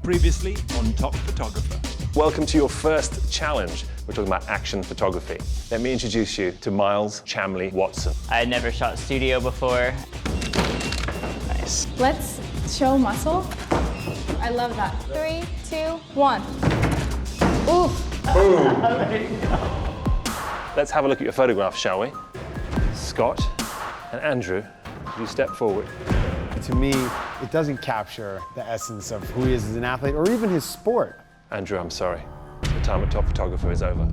Previously on Top Photographer. Welcome to your first challenge. We're talking about action photography. Let me introduce you to Miles Chamley Watson. I had never shot studio before. Nice. Let's show muscle. I love that. 3, 2, 1. Ooh. There you go. Let's have a look at your photograph, shall we? Scott and Andrew, would you step forward? To me, it doesn't capture the essence of who he is as an athlete or even his sport. Andrew, I'm sorry. The time at Top Photographer is over.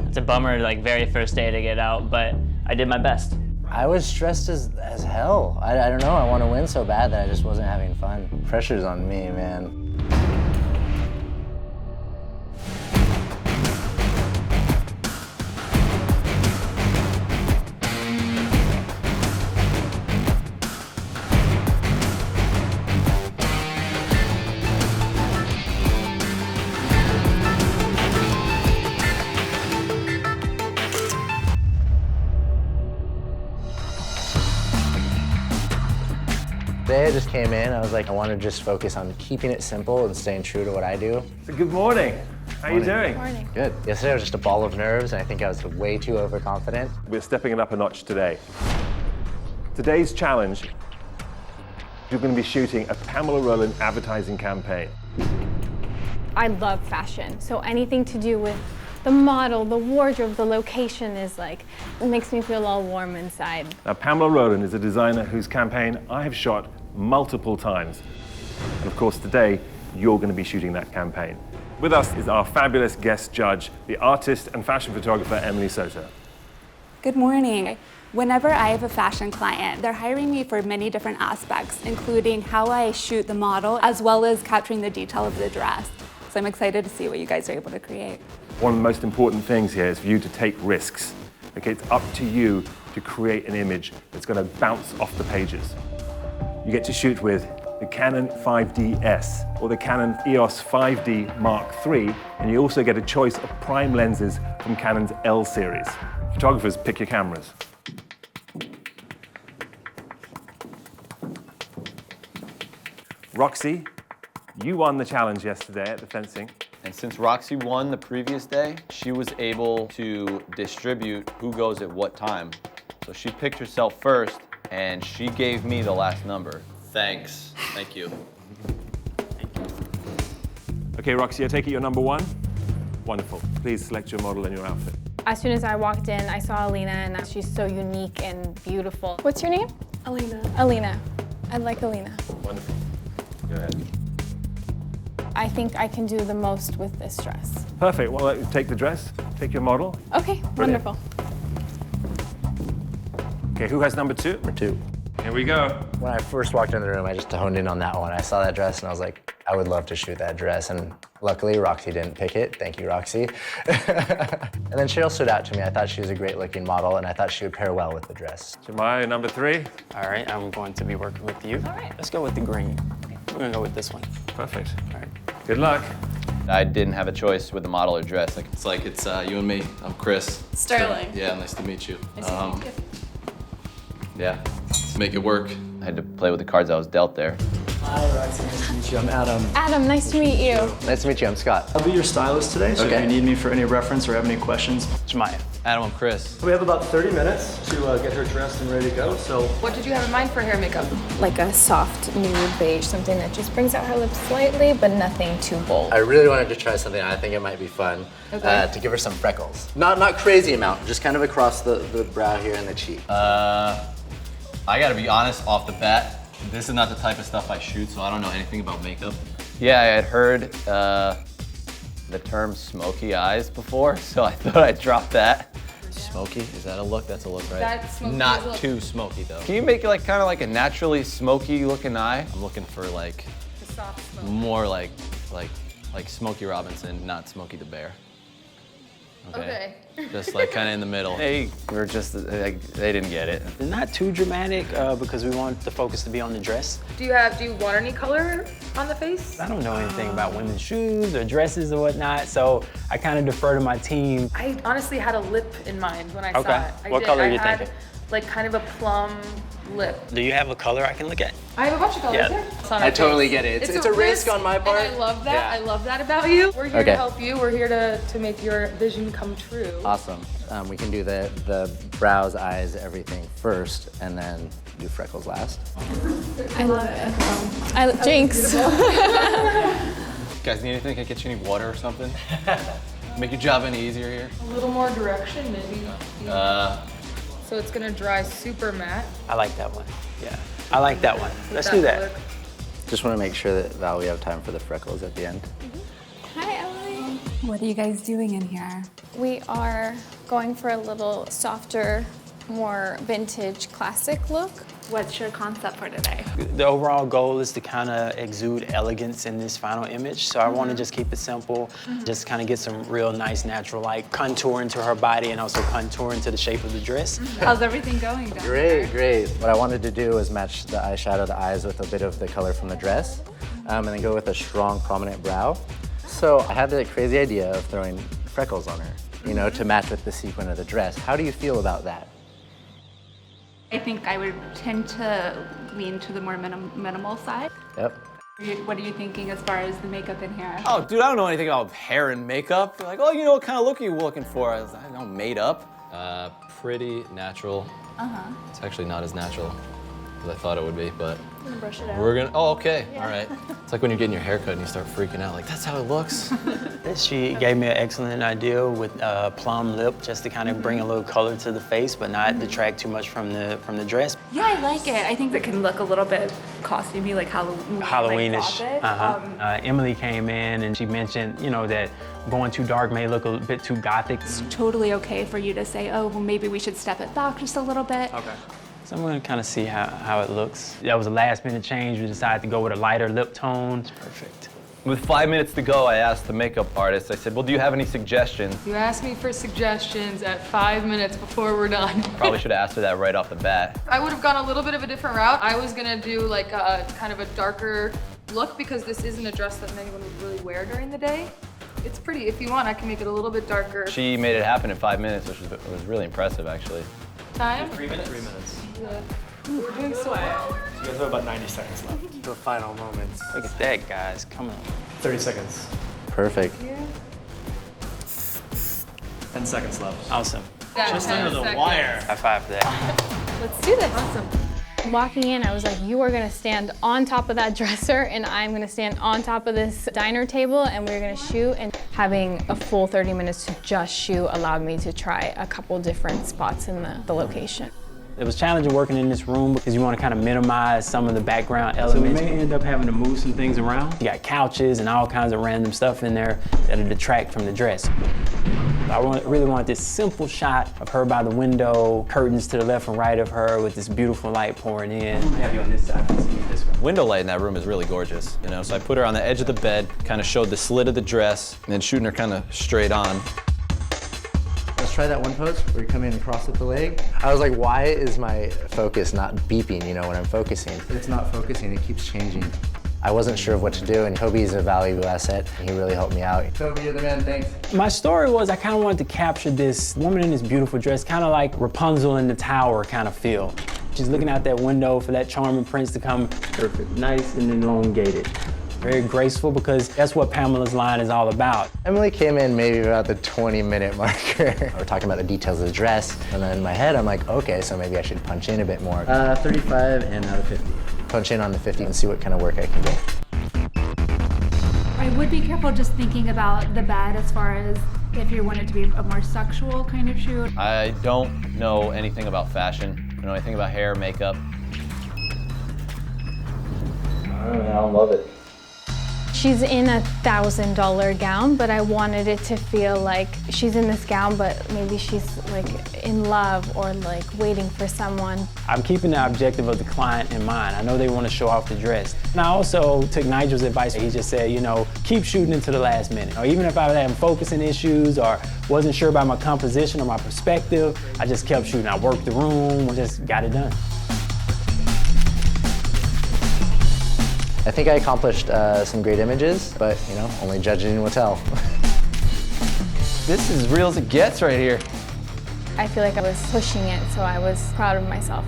It's a bummer, like, very first day to get out, but I did my best. I was stressed as hell. I don't know, I want to win so bad that I just wasn't having fun. Pressure's on me, man. Today I just came in, I was like, I want to just focus on keeping it simple and staying true to what I do. So good morning. How are you doing? Morning. Good. Yesterday I was just a ball of nerves and I think I was way too overconfident. We're stepping it up a notch today. Today's challenge, you're going to be shooting a Pamella Roland advertising campaign. I love fashion, so anything to do with the model, the wardrobe, the location is like, it makes me feel all warm inside. Now, Pamella Roland is a designer whose campaign I have shot multiple times. And of course, today, you're going to be shooting that campaign. With us is our fabulous guest judge, the artist and fashion photographer, Emily Soto. Good morning. Whenever I have a fashion client, they're hiring me for many different aspects, including how I shoot the model, as well as capturing the detail of the dress. So I'm excited to see what you guys are able to create. One of the most important things here is for you to take risks. Okay, it's up to you to create an image that's going to bounce off the pages. You get to shoot with the Canon 5DS or the Canon EOS 5D Mark III, and you also get a choice of prime lenses from Canon's L series. Photographers, pick your cameras. Roxy, you won the challenge yesterday at the fencing. And since Roxy won the previous day, she was able to distribute who goes at what time. So she picked herself first, and she gave me the last number. Thanks. Thank you. Okay, Roxy, I take it you're number one? Wonderful. Please select your model and your outfit. As soon as I walked in, I saw Alina, and she's so unique and beautiful. What's your name? Alina. Alina. I like Alina. Wonderful. Go ahead. I think I can do the most with this dress. Perfect. Well, take the dress, take your model. Okay, Brilliant. wonderful. Okay, who has number two? Number 2. Here we go. When I first walked in the room, I just honed in on that one. I saw that dress and I was like, I would love to shoot that dress. And luckily, Roxy didn't pick it. Thank you, Roxy. And then Cheryl stood out to me. I thought she was a great looking model and I thought she would pair well with the dress. Jamiya, number 3. All right, I'm going to be working with you. All right. Let's go with the green. We're gonna go with this one. Perfect. All right. Good luck. I didn't have a choice with the model or dress. It's like it's you and me. I'm Chris. Sterling. Yeah, nice to meet you. Nice to meet you. Yeah, let's make it work. I had to play with the cards I was dealt there. Hi, Roxy. Nice to meet you. I'm Adam. Adam, nice to meet you. Nice to meet you, I'm Scott. I'll be your stylist today, so if you need me for any reference or have any questions. Jamiya. Adam, I'm Chris. We have about 30 minutes to get her dressed and ready to go, so. What did you have in mind for hair and makeup? Like a soft nude beige, something that just brings out her lips slightly, but nothing too bold. I really wanted to try something I think it might be fun, to give her some freckles. Not crazy amount, just kind of across the brow here and the cheek. I gotta be honest off the bat, this is not the type of stuff I shoot, so I don't know anything about makeup. Yeah, I had heard the term smoky eyes before, so I thought I'd drop that. Smoky, is that a look? That's a look, right? That's smoky. Not too smoky though. Can you make it like kind of like a naturally smoky looking eye? I'm looking for like more like Smokey Robinson, not Smokey the Bear. Okay. Just like kind of in the middle. They were just like, they didn't get it. Not too dramatic because we want the focus to be on the dress. Do you want any color on the face? I don't know anything about women's shoes or dresses or whatnot, so I kind of defer to my team. I honestly had a lip in mind when I saw it. What color are you thinking? like kind of a plum lip. Do you have a color I can look at? I have a bunch of colors here. I totally get it. It's a risk on my part. And I love that. Yeah. I love that about you. We're here Okay. to help you. We're here to make your vision come true. Awesome. We can do the brows, eyes, everything first, and then do freckles last. I love it. Jinx. You guys need anything? Can I get you any water or something? Make your job any easier here? A little more direction, maybe. So it's gonna dry super matte. I like that one. Yeah, I like that one. Let's do that. Just want to make sure that, Val, we have time for the freckles at the end. Hi, Emily. What are you guys doing in here? We are going for a little softer, more vintage classic look. What's your concept for today? The overall goal is to kind of exude elegance in this final image. So I want to just keep it simple, just kind of get some real nice natural like contour into her body and also contour into the shape of the dress. How's everything going down there? Great. What I wanted to do was match the eyeshadow, the eyes with a bit of the color from the dress, and then go with a strong, prominent brow. So I had the crazy idea of throwing freckles on her, you know, to match with the sequin of the dress. How do you feel about that? I think I would tend to lean to the more minimal side. Yep. What are you thinking as far as the makeup in here? Oh, dude, I don't know anything about hair and makeup. You're like, oh, you know what kind of look are you looking for? I was like, no, made up. Pretty natural. It's actually not as natural as I thought it would be, but Brush it out. we're gonna, oh, okay, all right. It's like when you're getting your hair cut and you start freaking out, like, that's how it looks. She gave me an excellent idea with plum lip, just to kind of bring a little color to the face, but not detract too much from the dress. Yeah, I like it. I think it can look a little bit costumey, like Halloweenish. Like Emily came in and she mentioned, you know, that going too dark may look a bit too gothic. It's totally okay for you to say, oh, well, maybe we should step it back just a little bit. Okay. So I'm gonna kind of see how it looks. That was a last minute change. We decided to go with a lighter lip tone. It's perfect. With 5 minutes to go, I asked the makeup artist, I said, well, do you have any suggestions? You asked me for suggestions at 5 minutes before we're done. Probably should have asked her that right off the bat. I would have gone a little bit of a different route. I was gonna do like a kind of a darker look because this isn't a dress that anyone would really wear during the day. It's pretty. If you want, I can make it a little bit darker. She made it happen in 5 minutes, which was really impressive, actually. Time? 3 minutes? 3 minutes. Yeah. We're doing so well. You guys have about 90 seconds left. The final moments. Look at that, guys. Come on. 30 seconds. Perfect. 10 seconds left. Awesome. Just under the wire. High five for that. Let's do this. Awesome. Walking in, I was like, you are gonna stand on top of that dresser and I'm gonna stand on top of this diner table and we're gonna shoot. And having a full 30 minutes to just shoot allowed me to try a couple different spots in the location. It was challenging working in this room because you want to kind of minimize some of the background elements. So we may end up having to move some things around. You got couches and all kinds of random stuff in there that'll detract from the dress. I really wanted this simple shot of her by the window, curtains to the left and right of her with this beautiful light pouring in. I'm gonna have you on this side, see this one. Window light in that room is really gorgeous, you know? So I put her on the edge of the bed, kind of showed the slit of the dress, and then shooting her kind of straight on. Let's try that one pose where you come in and cross with the leg. I was like, why is my focus not beeping, you know, when I'm focusing? It's not focusing, it keeps changing. I wasn't sure of what to do, and Toby's a valuable asset. He really helped me out. Toby, you're the man, thanks. My story was I kind of wanted to capture this woman in this beautiful dress, kind of like Rapunzel in the Tower kind of feel. She's looking out that window for that charming prince to come. Perfect, nice and elongated. Very graceful because that's what Pamela's line is all about. Emily came in maybe about the 20-minute marker. We're talking about the details of the dress, and then in my head I'm like, okay, so maybe I should punch in a bit more. 35 and out of 50. Punch in on the 50 and see what kind of work I can get. I would be careful just thinking about the bed as far as if you want it to be a more sexual kind of shoot. I don't know anything about fashion. I don't know anything about hair, makeup. I don't love it. She's in a $1,000 gown, but I wanted it to feel like she's in this gown, but maybe she's like in love or like waiting for someone. I'm keeping the objective of the client in mind. I know they want to show off the dress. And I also took Nigel's advice. He just said, you know, keep shooting into the last minute. Or even if I was having focusing issues or wasn't sure about my composition or my perspective, I just kept shooting. I worked the room, just got it done. I think I accomplished some great images, but you know, only judging will tell. This is real as it gets right here. I feel like I was pushing it, so I was proud of myself.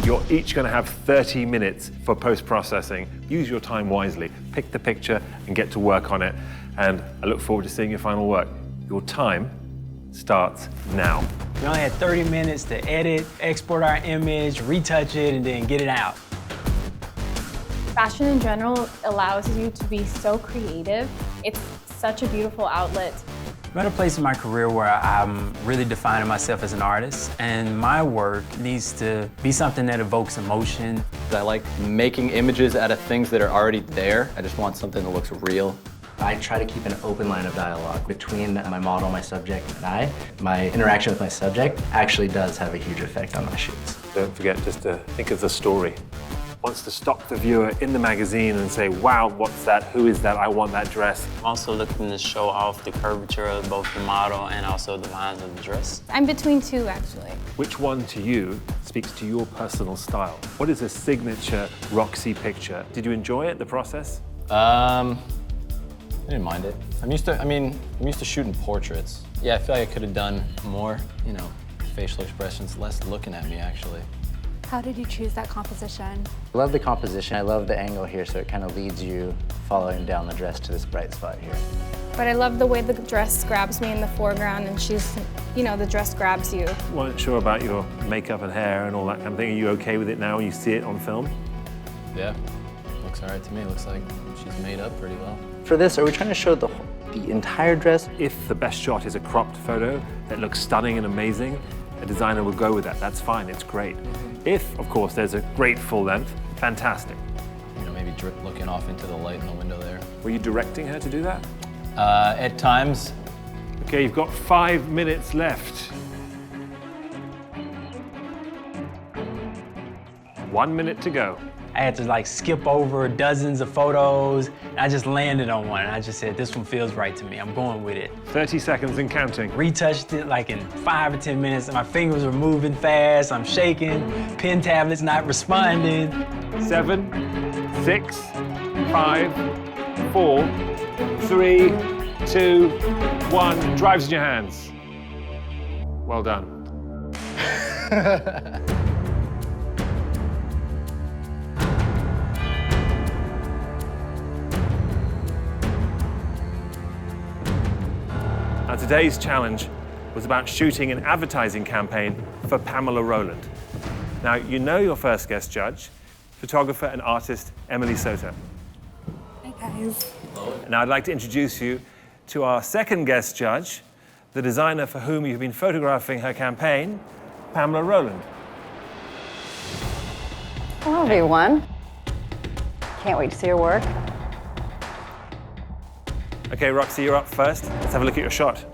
You're each going to have 30 minutes for post-processing. Use your time wisely. Pick the picture and get to work on it. And I look forward to seeing your final work. Your time starts now. We only had 30 minutes to edit, export our image, retouch it, and then get it out. Fashion in general allows you to be so creative. It's such a beautiful outlet. I'm at a place in my career where I'm really defining myself as an artist, and my work needs to be something that evokes emotion. I like making images out of things that are already there. I just want something that looks real. I try to keep an open line of dialogue between my model, my subject, and I. My interaction with my subject actually does have a huge effect on my shoots. Don't forget just to think of the story. Wants to stop the viewer in the magazine and say, wow, what's that? Who is that? I want that dress. I'm also looking to show off the curvature of both the model and also the lines of the dress. I'm between two, actually. Which one to you speaks to your personal style? What is a signature Roxy picture? Did you enjoy it, the process? I didn't mind it. I'm used to shooting portraits. Yeah, I feel like I could have done more, you know, facial expressions, less looking at me, actually. How did you choose that composition? I love the composition. I love the angle here, so it kind of leads you following down the dress to this bright spot here. But I love the way the dress grabs me in the foreground, and she's, you know, the dress grabs you. Weren't sure about your makeup and hair and all that kind of thing. Are you okay with it now when you see it on film? Yeah, looks all right to me. Looks like she's made up pretty well. For this, are we trying to show the entire dress? If the best shot is a cropped photo that looks stunning and amazing, a designer will go with that. That's fine, it's great. If, of course, there's a great full length, fantastic. You know, maybe looking off into the light in the window there. Were you directing her to do that? At times. Okay, you've got 5 minutes left. 1 minute to go. I had to like skip over dozens of photos, and I just landed on one, and I just said, this one feels right to me, I'm going with it. 30 seconds and counting. Retouched it like in 5 or 10 minutes, and my fingers were moving fast, I'm shaking, pen tablet's not responding. 7, 6, 5, 4, 3, 2, 1. Drives in your hands. Well done. Now, today's challenge was about shooting an advertising campaign for Pamella Roland. Now, you know your first guest judge, photographer and artist Emily Soto. Hi, guys. Now, I'd like to introduce you to our second guest judge, the designer for whom you've been photographing her campaign, Pamella Roland. Hello, everyone. Can't wait to see your work. Okay, Roxy, you're up first. Let's have a look at your shot.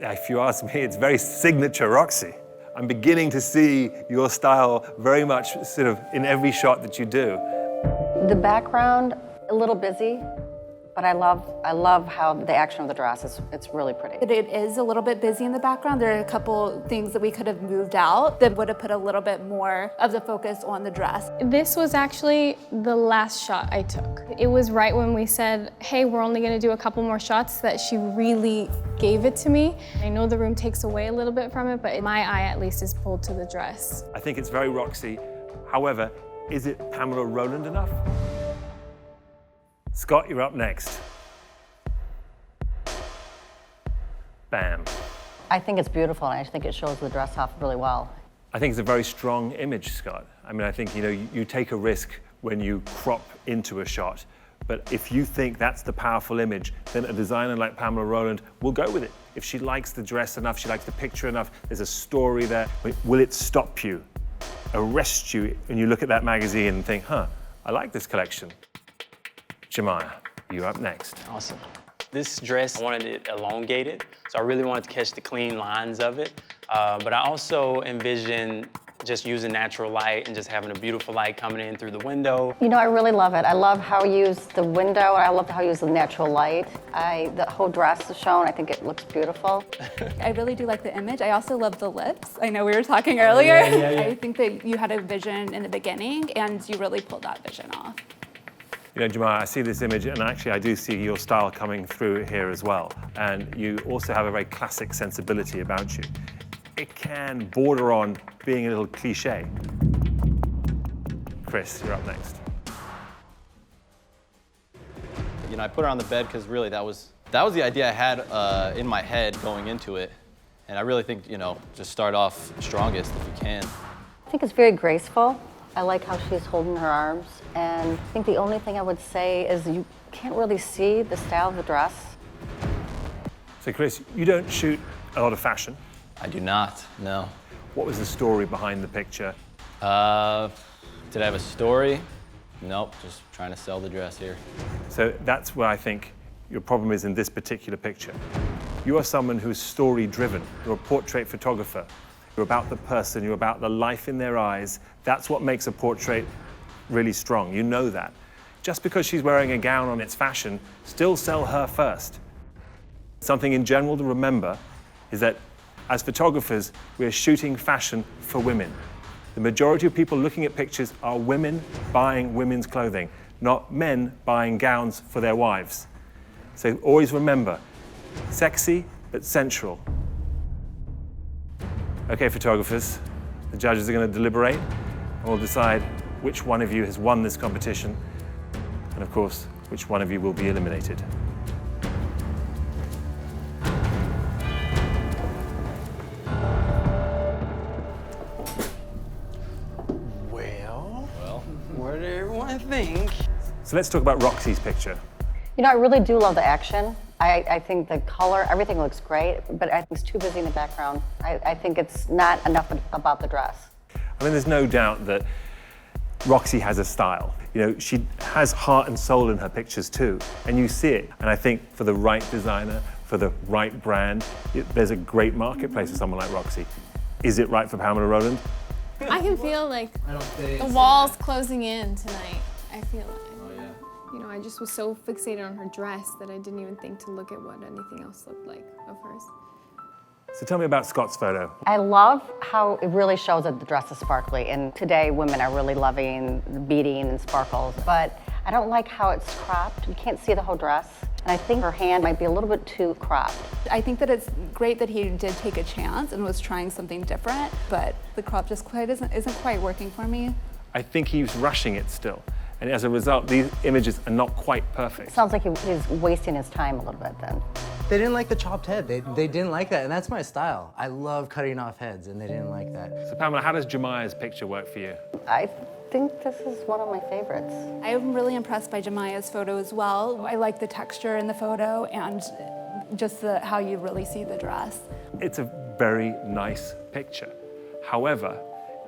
If you ask me, it's very signature Roxy. I'm beginning to see your style very much sort of in every shot that you do. The background, a little busy, but I love how the action of the dress is, it's really pretty. It is a little bit busy in the background. There are a couple things that we could have moved out that would have put a little bit more of the focus on the dress. This was actually the last shot I took. It was right when we said, hey, we're only gonna do a couple more shots, that she really gave it to me. I know the room takes away a little bit from it, but my eye at least is pulled to the dress. I think it's very Roxy. However, is it Pamella Roland enough? Scott, you're up next. Bam. I think it's beautiful, and I think it shows the dress off really well. I think it's a very strong image, Scott. I mean, I think, you know, you take a risk when you crop into a shot, but if you think that's the powerful image, then a designer like Pamella Roland will go with it. If she likes the dress enough, she likes the picture enough, there's a story there, will it stop you, arrest you, when you look at that magazine and think, huh, I like this collection? Jamiya, you're up next. Awesome. This dress, I wanted it elongated, so I really wanted to catch the clean lines of it. But I also envisioned just using natural light and just having a beautiful light coming in through the window. You know, I really love it. I love how you use the window. I love how you use the natural light. The whole dress is shown. I think it looks beautiful. I really do like the image. I also love the lips. I know we were talking earlier. Yeah. I think that you had a vision in the beginning, and you really pulled that vision off. You know, Jamiya, I see this image, and actually I do see your style coming through here as well. And you also have a very classic sensibility about you. It can border on being a little cliche. Chris, you're up next. You know, I put her on the bed because really that was the idea I had in my head going into it. And I really think, you know, just start off strongest if you can. I think it's very graceful. I like how she's holding her arms. And I think the only thing I would say is you can't really see the style of the dress. So Chris, you don't shoot a lot of fashion. I do not, no. What was the story behind the picture? Did I have a story? Nope, just trying to sell the dress here. So that's where I think your problem is in this particular picture. You are someone who's story-driven. You're a portrait photographer. You're about the person, you're about the life in their eyes. That's what makes a portrait really strong. You know that. Just because she's wearing a gown on its fashion, still sell her first. Something in general to remember is that as photographers, we are shooting fashion for women. The majority of people looking at pictures are women buying women's clothing, not men buying gowns for their wives. So always remember, sexy but sensual. Okay, photographers, the judges are going to deliberate and we'll decide which one of you has won this competition and, of course, which one of you will be eliminated. What did everyone think? So let's talk about Roxy's picture. You know, I really do love the action. I think the color, everything looks great, but I think it's too busy in the background. I think it's not enough about the dress. I mean, there's no doubt that Roxy has a style. You know, she has heart and soul in her pictures too, and you see it. And I think for the right designer, for the right brand, there's a great marketplace for someone like Roxy. Is it right for Pamella Roland? I can feel like the walls closing in tonight. I feel it. Oh, yeah. You know, I just was so fixated on her dress that I didn't even think to look at what anything else looked like of hers. So tell me about Scott's photo. I love how it really shows that the dress is sparkly, and today women are really loving the beading and sparkles, but I don't like how it's cropped. You can't see the whole dress, and I think her hand might be a little bit too cropped. I think that it's great that he did take a chance and was trying something different, but the crop just isn't quite working for me. I think he was rushing it still, and as a result, these images are not quite perfect. Sounds like he's wasting his time a little bit then. They didn't like the chopped head. They didn't like that, and that's my style. I love cutting off heads, and they didn't like that. So Pamela, how does Jamiya's picture work for you? I think this is one of my favorites. I'm really impressed by Jamiya's photo as well. I like the texture in the photo and just how you really see the dress. It's a very nice picture. However,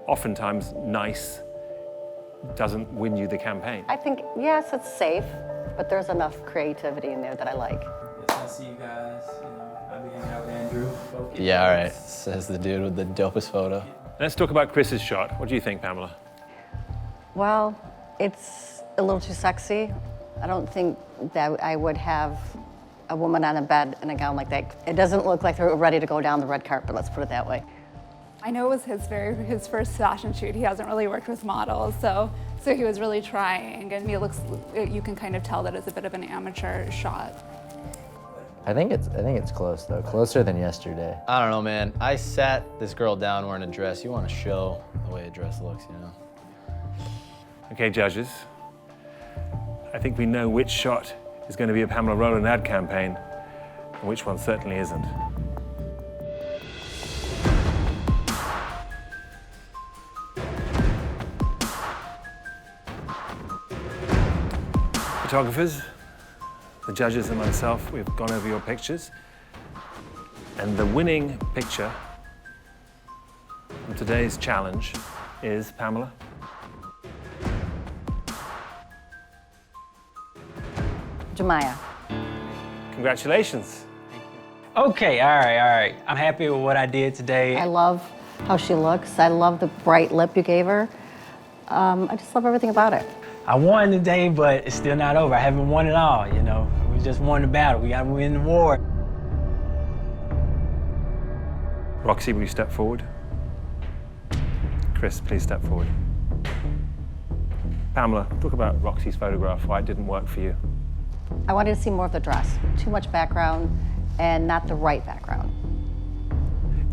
oftentimes nice doesn't win you the campaign. I think, yes, it's safe, but there's enough creativity in there that I like. Yes, I see you guys. You know, I'll be hanging out with Andrew. Yeah, all right, says the dude with the dopest photo. Let's talk about Chris's shot. What do you think, Pamela? Well, it's a little too sexy. I don't think that I would have a woman on a bed in a gown like that. It doesn't look like they're ready to go down the red carpet, let's put it that way. I know it was his first fashion shoot. He hasn't really worked with models, so he was really trying, and you can kind of tell that it's a bit of an amateur shot. I think it's close though, closer than yesterday. I don't know, man. I sat this girl down wearing a dress. You want to show the way a dress looks, you know? Okay, judges. I think we know which shot is going to be a Pamella Roland ad campaign and which one certainly isn't. Photographers, the judges and myself, we've gone over your pictures. And the winning picture from today's challenge is, Pamela? Jamiya. Congratulations. Okay, all right. I'm happy with what I did today. I love how she looks. I love the bright lip you gave her. I just love everything about it. I won today, but it's still not over. I haven't won it all, you know. We just won the battle. We got to win the war. Roxy, will you step forward? Chris, please step forward. Pamela, talk about Roxy's photograph, why it didn't work for you. I wanted to see more of the dress. Too much background and not the right background.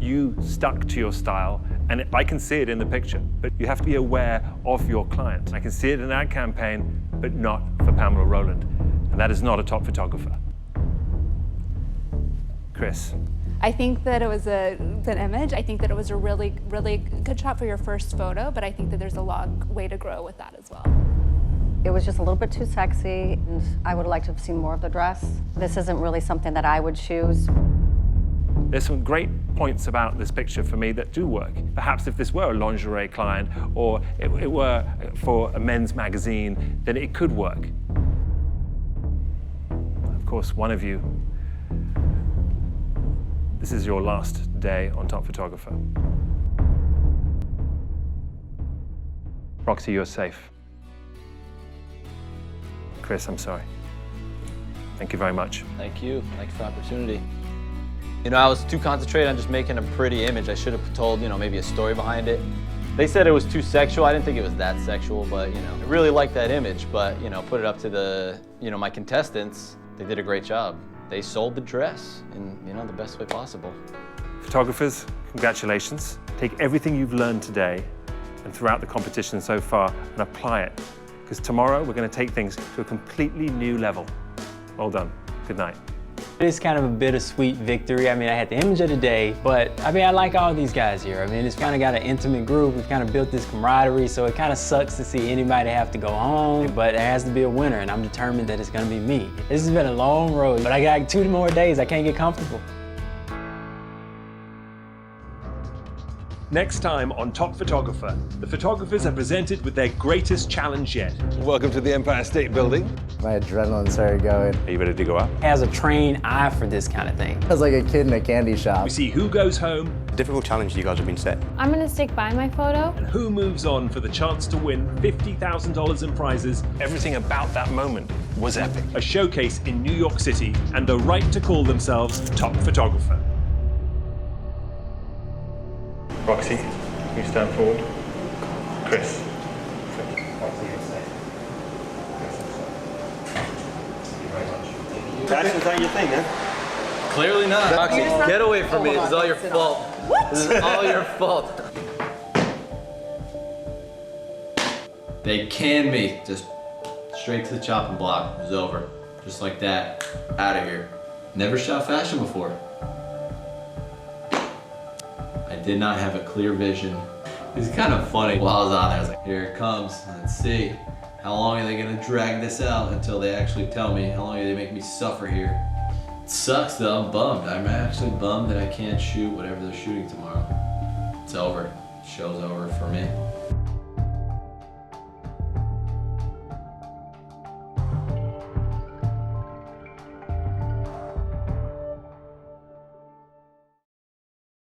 You stuck to your style, and I can see it in the picture, but you have to be aware of your client. I can see it in an ad campaign, but not for Pamella Roland, and that is not a top photographer. Chris. I think that it was an image. I think that it was a really, really good shot for your first photo, but I think that there's a long way to grow with that as well. It was just a little bit too sexy, and I would have liked to have seen more of the dress. This isn't really something that I would choose. There's some great points about this picture for me that do work. Perhaps if this were a lingerie client or it were for a men's magazine, then it could work. Of course, one of you, this is your last day on Top Photographer. Roxy, you're safe. Chris, I'm sorry. Thank you very much. Thank you. Thanks for the opportunity. You know, I was too concentrated on just making a pretty image. I should have told, you know, maybe a story behind it. They said it was too sexual. I didn't think it was that sexual, but, you know, I really liked that image. But, you know, put it up to the, you know, my contestants. They did a great job. They sold the dress in, you know, the best way possible. Photographers, congratulations. Take everything you've learned today and throughout the competition so far and apply it. Because tomorrow we're going to take things to a completely new level. Well done. Good night. It's kind of a bittersweet victory. I mean, I had the image of the day, but I mean, I like all these guys here. I mean, it's kind of got an intimate group. We've kind of built this camaraderie, so it kind of sucks to see anybody have to go home, but it has to be a winner, and I'm determined that it's going to be me. This has been a long road, but I got 2 more days. I can't get comfortable. Next time on Top Photographer, the photographers are presented with their greatest challenge yet. Welcome to the Empire State Building. My adrenaline started going. Are you ready to go up? Has a trained eye for this kind of thing. I was like a kid in a candy shop. We see who goes home. Difficult challenge you guys have been set. I'm gonna stick by my photo. And who moves on for the chance to win $50,000 in prizes. Everything about that moment was epic. A showcase in New York City, and the right to call themselves Top Photographer. Roxy, you stand forward. Chris. Passion's not your thing, huh? Clearly not. Roxy, get away from me. This is all your fault. What? This is all your fault. They canned me. Just straight to the chopping block. It was over. Just like that. Out of here. Never shot fashion before. I did not have a clear vision. It's kind of funny. While I was on there, I was like, here it comes. Let's see. How long are they gonna drag this out until they actually tell me? How long do they make me suffer here? It sucks though, I'm bummed. I'm actually bummed that I can't shoot whatever they're shooting tomorrow. It's over. Show's over for me.